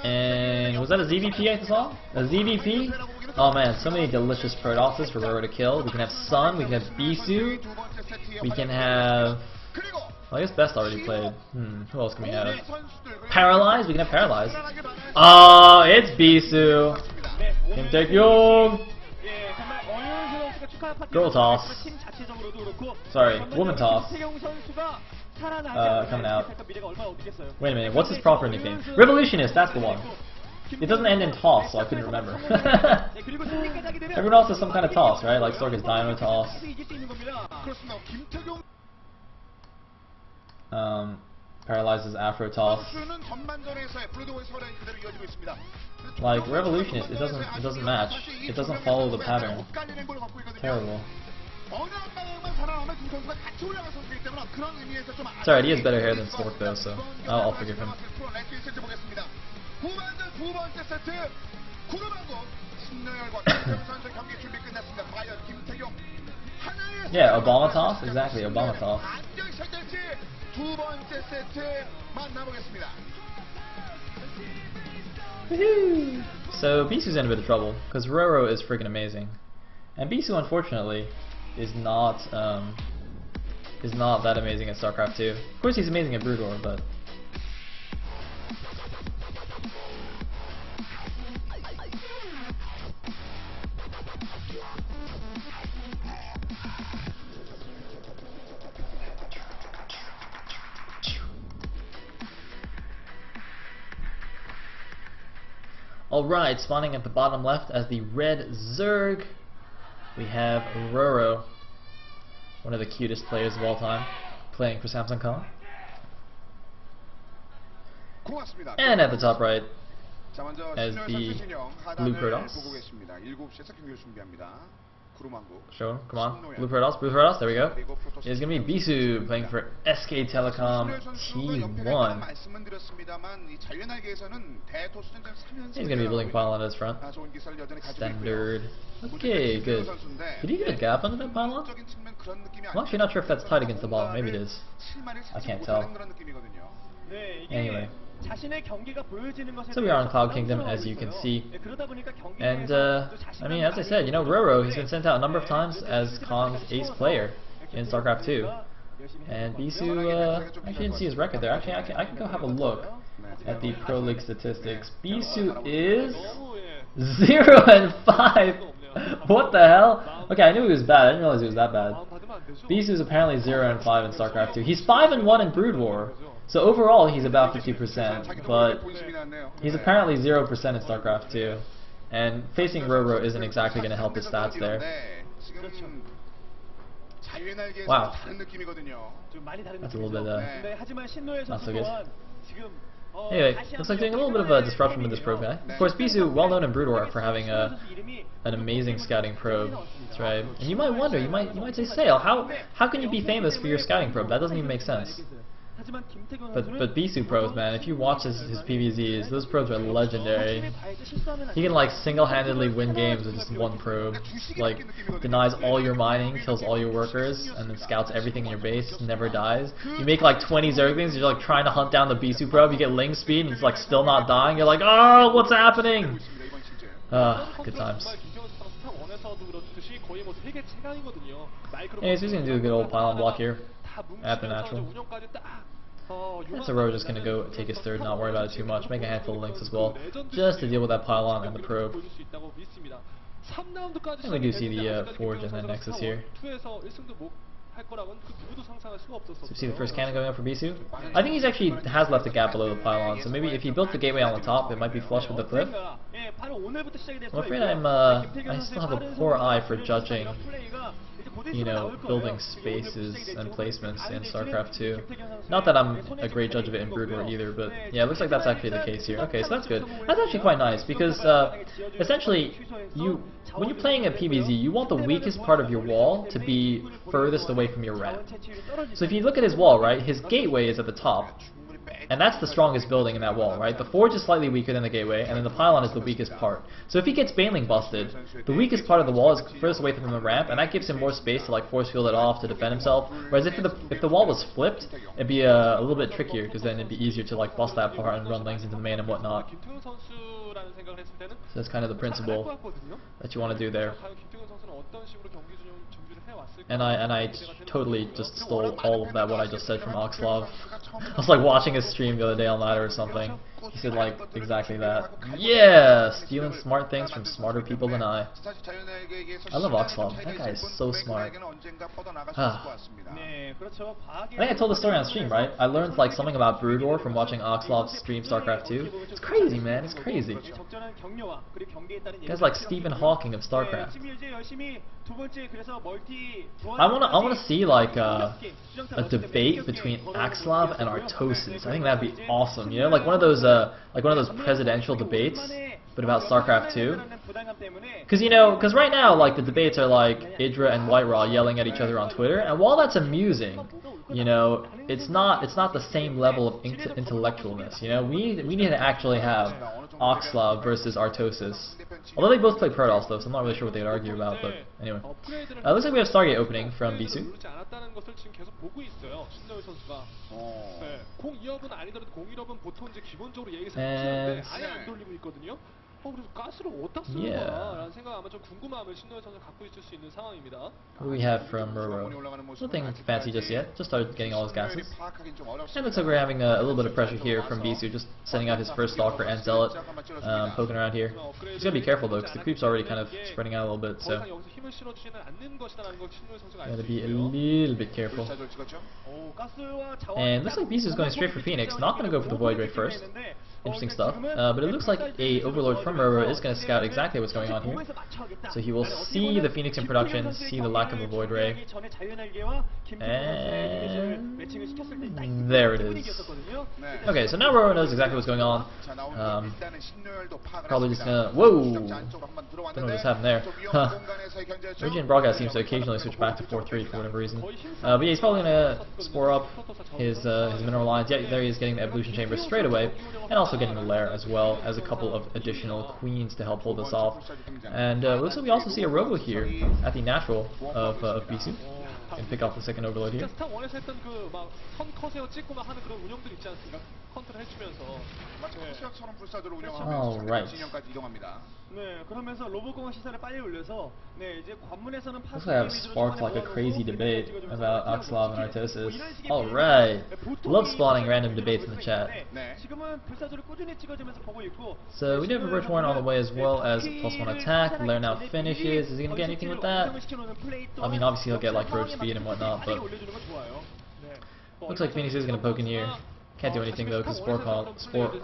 And was that a ZVP I saw? A ZVP? Oh man, so many delicious Protosses for RorO to kill. We can have Sun, we can have Bisu, we can have... Well, I guess Best already played. Who else can we have? Paralyze? We can have Paralyze. Oh, it's Bisu. Kim Tae-kyung. Girl toss. Sorry, woman toss. Coming out. Wait a minute, what's his proper nickname? Revolutionist, that's the one. It doesn't end in toss, so I couldn't remember. Everyone else has some kind of toss, right? Like Sorga's Dino toss. Paralyzes Afro toss. Like Revolutionist, it doesn't match. It doesn't follow the pattern. Terrible. It's alright, he has better hair than Stork though, so I'll forgive him. Yeah, Obama toss? Exactly, Obama toss. So Bisu's in a bit of trouble, because RorO is freaking amazing. And Bisu, unfortunately, is not that amazing at StarCraft 2. Of course he's amazing at Brood War, but... Alright, spawning at the bottom left as the red Zerg, we have RorO, one of the cutest players of all time, playing for Samsung Kong. And at the top right, as the blue Protoss. Show him, come on, blue Protoss, there we go. It's going to be Bisu playing for SK Telecom T1. He's going to be building pylon at his front. Standard. Okay, good. Did he get a gap under that pylon? I'm actually not sure if that's tight against the bottom. Maybe it is. I can't tell. Anyway. So we are on Cloud Kingdom, as you can see. And, I mean, as I said, you know, RorO has been sent out a number of times as Kong's ace player in StarCraft 2. And Bisu, I didn't see his record there. Actually, I can go have a look at the Pro League statistics. Bisu is 0-5. What the hell? Okay, I knew he was bad. I didn't realize he was that bad. Bisu is apparently 0-5 in StarCraft 2. He's 5-1 in Brood War. So overall, he's about 50%, but he's apparently 0% in StarCraft 2. And facing RorO isn't exactly going to help his stats there. Wow. That's a little bit, not so good. Anyway, looks like doing a little bit of a disruption with this probe guy. Of course, Bisu, well known in Brood War for having an amazing scouting probe. That's right. And you might wonder, you might say, Sayle, how can you be famous for your scouting probe? That doesn't even make sense. But Bisu probes, man, if you watch his PVZs, those probes are legendary. He can like single-handedly win games with just one probe. Like, denies all your mining, kills all your workers, and then scouts everything in your base, never dies. You make like 20 Zerglings, you're like trying to hunt down the Bisu probe, you get Ling speed, and it's like still not dying, you're like, oh, what's happening? Good times. Anyways, he's gonna do a good old pylon block here at the natural. So RorO just gonna go take his third, not worry about it too much, make a handful of links as well, just to deal with that pylon and the probe. And we do see the Forge and then Nexus here. So you see the first cannon going up for Bisu. I think he's actually has left a gap below the pylon, so maybe if he built the gateway on the top, it might be flush with the cliff. I'm afraid I still have a poor eye for judging, you know, building spaces and placements in StarCraft 2. Not that I'm a great judge of it in Brood War either, but yeah, it looks like that's actually the case here. Okay, so that's good. That's actually quite nice, because essentially, when you're playing a PvZ, you want the weakest part of your wall to be furthest away from your ramp. So if you look at his wall, right, his gateway is at the top, and that's the strongest building in that wall, right? The forge is slightly weaker than the gateway, and then the pylon is the weakest part. So if he gets baneling busted, the weakest part of the wall is furthest away from the ramp, and that gives him more space to like force field it off to defend himself. Whereas if the wall was flipped, it'd be a little bit trickier, because then it'd be easier to like bust that part and run lanes into the main and whatnot. So that's kind of the principle that you want to do there. And I totally just stole all of that, what I just said from Oxlov. I was like watching his stream the other day on Ladder or something. He said like exactly that. Yeah! Stealing smart things from smarter people than I. I love Oxlov. That guy is so smart. I think I told the story on stream, right? I learned like something about BrewDor from watching Oxlov's stream StarCraft 2. It's crazy, man. It's crazy. Guys like Stephen Hawking of StarCraft. I wanna see like a debate between Axlov and Artosis. I think that'd be awesome. You know, like one of those presidential debates, but about StarCraft 2. Because right now like the debates are like Idra and Whiteraw yelling at each other on Twitter, and while that's amusing, you know, it's not the same level of intellectualness. You know, we need to actually have Oxlov versus Artosis. Although they both play Protoss though, so I'm not really sure what they'd argue about, but anyway. Looks like we have Stargate opening from Bisu. And yeah. What do we have from RorO? Nothing fancy just yet. Just started getting all his gases. And looks like we're having a little bit of pressure here from Bisu, just sending out his first Stalker and Zealot, poking around here. He's gotta be careful though, because the creep's already kind of spreading out a little bit, so gotta be a little bit careful. And looks like Bisu's going straight for Phoenix, not gonna go for the Void Ray first. Interesting stuff, but it looks like a Overlord from RorO is going to scout exactly what's going on here. So he will see the Phoenix in production, see the lack of a Void Ray, and there it is. Okay, so now RorO knows exactly what's going on. Probably just gonna... Whoa! Don't know what just happened there. Region Broadcast seems to occasionally switch back to 4-3 for whatever reason. But yeah, he's probably gonna spore up his mineral lines. Yeah, there he is, getting the Evolution Chamber straight away, and also getting the Lair as well as a couple of additional Queens to help hold this off. And looks like we also see a Robo here at the natural of Bisu. Can pick off the second Overload here. Alright. Looks like I have sparked like a crazy debate about Oxlov and Artosis. Alright. Love spawning random debates in the chat. So we do have a Roach Warren on the way as well as +1 attack. Lair now finishes. Is he going to get anything with that? I mean, obviously he'll get like Roach speed and whatnot, but looks like Phoenix is going to poke in here. Can't do anything though, because Spore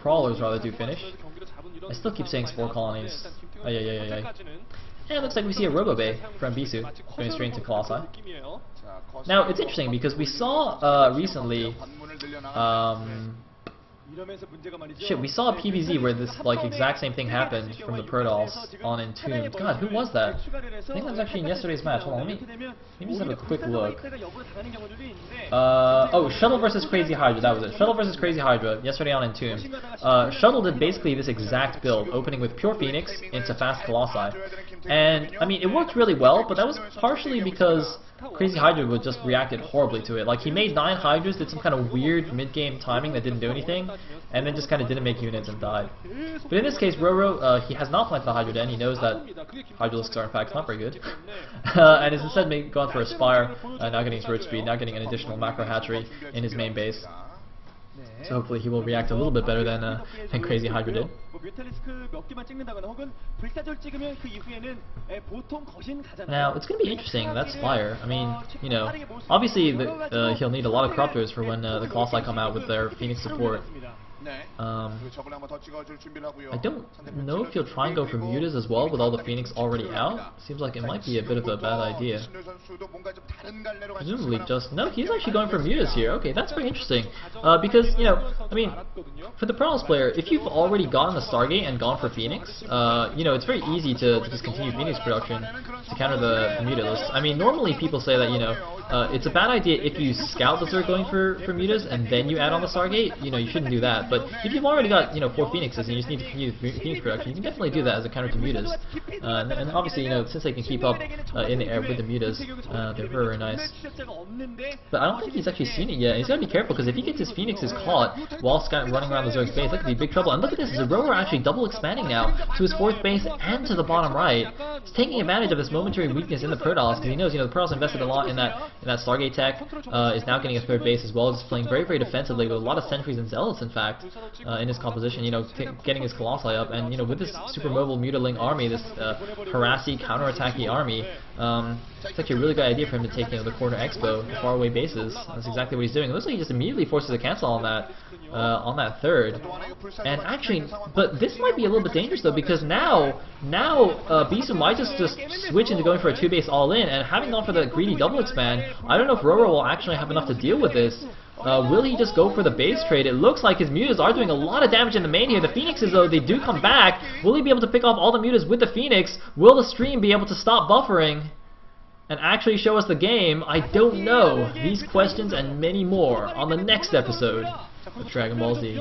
Crawlers rather do finish. I still keep saying Spore Colonies. And it looks like we see a Robo Bay from Bisu going straight into Colossi. Now it's interesting because we saw recently we saw a PVZ where this like exact same thing happened from the Protoss on Entombed. God, who was that? I think that was actually in yesterday's match. Hold on, let me just have a quick look. Oh, Shuttle versus Crazy Hydra, that was it. Shuttle versus Crazy Hydra, yesterday on Entombed. Shuttle did basically this exact build, opening with Pure Phoenix into Fast Colossi. And, I mean, it worked really well, but that was partially because Crazy Hydra would just reacted horribly to it. Like, he made 9 Hydras, did some kind of weird mid-game timing that didn't do anything, and then just kind of didn't make units and died. But in this case, RorO, he has not planted the Hydra Den. He knows that Hydralisks are in fact not very good. And is instead gone for a Spire, now getting his Roach Speed, now getting an additional Macro Hatchery in his main base. So hopefully he will react a little bit better than Crazy Hydra did. Now, it's going to be interesting, that Spire. I mean, you know, obviously he'll need a lot of Corruptors for when the Colossi come out with their Phoenix support. I don't know if he'll try and go for mutas as well with all the Phoenix already out. Seems like it might be a bit of a bad idea. Presumably just... No, he's actually going for mutas here. Okay, that's very interesting. Because, you know, I mean, for the Protoss player, if you've already gotten the Stargate and gone for Phoenix, you know, it's very easy to just continue Phoenix production to counter the mutas. I mean, normally people say that, you know, it's a bad idea if you scout the Zerg going for mutas and then you add on the Stargate. You know, you shouldn't do that. But if you've already got, you know, 4 Phoenixes and you just need to continue Phoenix production, you can definitely do that as a counter to mutas. And obviously, you know, since they can keep up in the air with the mutas, they're very, very nice. But I don't think he's actually seen it yet. He's got to be careful because if he gets his Phoenixes caught while running around the Zerg's base, that could be big trouble. And look at this, RorO actually double expanding now to his 4th base and to the bottom right. He's taking advantage of this momentary weakness in the Protoss because he knows, you know, the Protoss invested a lot in that Stargate tech. Is now getting a 3rd base as well, just playing very, very defensively with a lot of sentries and zealots, in fact, in his composition. You know, getting his Colossi up, and you know, with this super mobile mutiling army, this harassy, counterattacky army, it's actually a really good idea for him to take, you know, the corner expo, the faraway bases. That's exactly what he's doing. It looks like he just immediately forces a cancel on that 3rd. And actually, but this might be a little bit dangerous though, because now Bisu might just switch into going for a 2-base all-in, and having gone for the greedy double expand, I don't know if RorO will actually have enough to deal with this. Will he just go for the base trade? It looks like his mutas are doing a lot of damage in the main here. The Phoenixes, though, they do come back. Will he be able to pick off all the mutas with the Phoenix? Will the stream be able to stop buffering and actually show us the game? I don't know. These questions and many more on the next episode of Dragon Ball Z.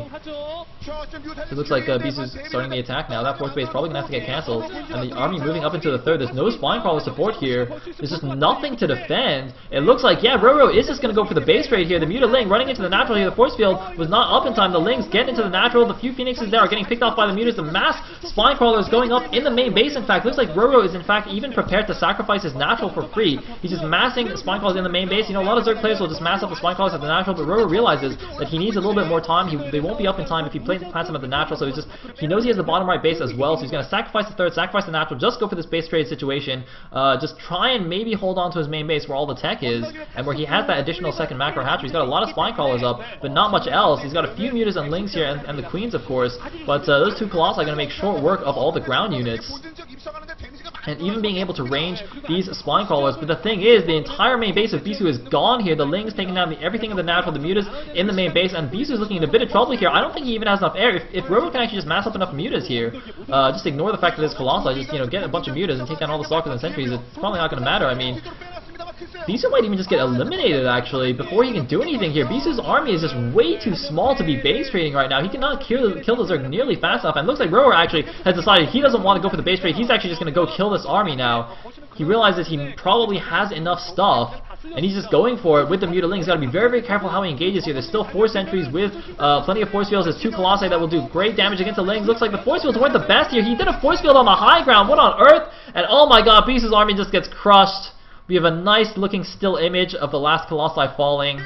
It looks like Bisu's starting the attack now. That 4th base is probably going to have to get cancelled. And the army moving up into the 3rd. There's no spine crawler support here. There's just nothing to defend. It looks like, yeah, RorO is just going to go for the base trade here. The Mutaling running into the natural here. The force field was not up in time. The Lings get into the natural. The few Phoenixes there are getting picked off by the mutas. The mass spine crawler is going up in the main base, in fact. Looks like RorO is, in fact, even prepared to sacrifice his natural for free. He's just massing spine crawlers in the main base. You know, a lot of Zerg players will just mass up the spine crawlers at the natural, but RorO realizes that he needs a little bit more time. They won't be up in time if he plants them at the natural, so he knows he has the bottom right base as well, so he's going to sacrifice the 3rd, sacrifice the natural, just go for this base trade situation, just try and maybe hold on to his main base where all the tech is, and where he has that additional 2nd macro hatchery. He's got a lot of spine crawlers up, but not much else. He's got a few mutas and lings here, and the queens, of course, but those 2 colossi are going to make short work of all the ground units. And even being able to range these spine crawlers. But the thing is, the entire main base of Bisu is gone here. The Lings taking down everything in the natural, the mutas in the main base, and Bisu is looking in a bit of trouble here. I don't think he even has enough air. If RorO can actually just mass up enough mutas here, just ignore the fact that this Colossi, just, you know, get a bunch of mutas and take down all the stalkers and sentries, it's probably not going to matter. I mean, Bisu might even just get eliminated, actually, before he can do anything here. Bisu's army is just way too small to be base trading right now. He cannot kill the Zerg nearly fast enough, and it looks like RorO actually has decided he doesn't want to go for the base trade. He's actually just going to go kill this army now. He realizes he probably has enough stuff, and he's just going for it with the Mutaling. He's got to be very, very careful how he engages here. There's still 4 sentries with plenty of force fields. There's 2 colossi that will do great damage against the Lings. Looks like the force fields weren't the best here. He did a force field on the high ground. What on earth? And oh my god, Bisu's army just gets crushed. We have a nice looking still image of the last colossi falling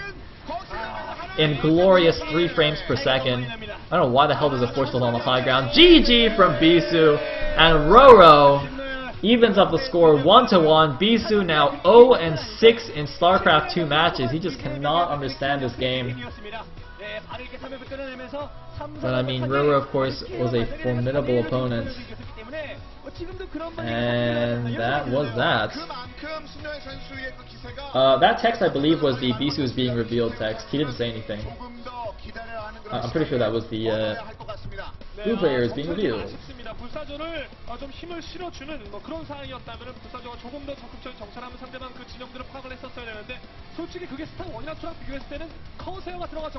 in glorious 3 frames per second. I don't know why the hell there's a force field on the high ground. GG from Bisu, and RorO evens up the score 1-1. Bisu now 0-6 in StarCraft 2 matches. He just cannot understand this game. But I mean, RorO, of course, was a formidable opponent. And that was that. That text, I believe, was the Bisu is being revealed text. He didn't say anything. I'm pretty sure that was the new player is being revealed. 불사조를 좀 힘을 실어주는 그런 상황이었다면 불사조가 조금 더 적극적인 정찰을 하면 상대방 그 진영들을 파악을 했었어야 되는데 솔직히 그게 스타 1이나 2랑 비교했을 때는 커세어가 들어가서